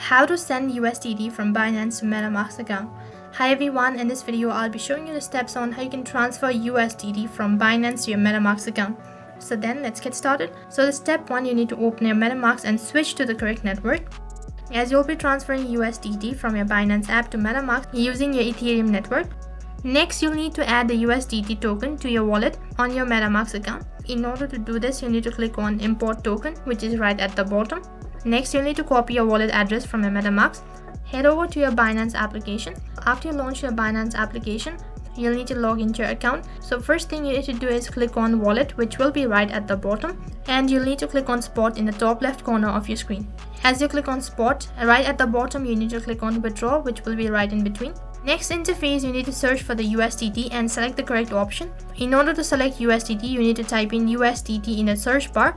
How to send USDT from Binance to Metamask account. Hi everyone, in this video I'll be showing you the steps on how you can transfer USDT from Binance to your Metamask account. So then let's get started. So the step 1, you need to open your Metamask and switch to the correct network, as you'll be transferring USDT from your Binance app to Metamask using your Ethereum network. Next, you'll need to add the USDT token to your wallet on your Metamask account. In order to do this, you need to click on Import Token, which is right at the bottom. Next, you'll need to copy your wallet address from your Metamask. Head over to your Binance application. After you launch your Binance application, you'll need to log into your account. So first thing you need to do is click on Wallet, which will be right at the bottom, and you'll need to click on Spot in the top left corner of your screen. As you click on Spot, right at the bottom you need to click on Withdraw, which will be right in between. Next interface, you need to search for the USDT and select the correct option. In order to select USDT, you need to type in USDT in the search bar.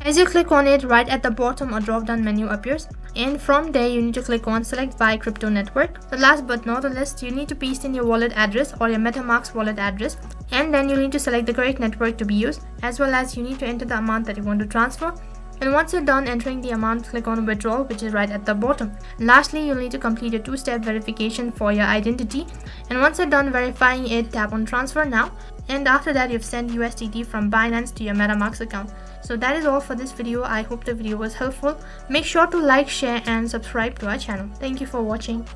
As you click on it, right at the bottom a drop down menu appears, and from there you need to click on Select Buy Crypto Network. The last but not the least, you need to paste in your wallet address or your Metamask wallet address, and then you need to select the correct network to be used, as well as you need to enter the amount that you want to transfer. And once you're done entering the amount, click on Withdraw, which is right at the bottom. Lastly, you'll need to complete a 2-step verification for your identity, and once you're done verifying it, tap on Transfer Now, and after that you've sent USDT from Binance to your Metamask account. So that is all for this video. I hope the video was helpful. Make sure to like, share and subscribe to our channel. Thank you for watching.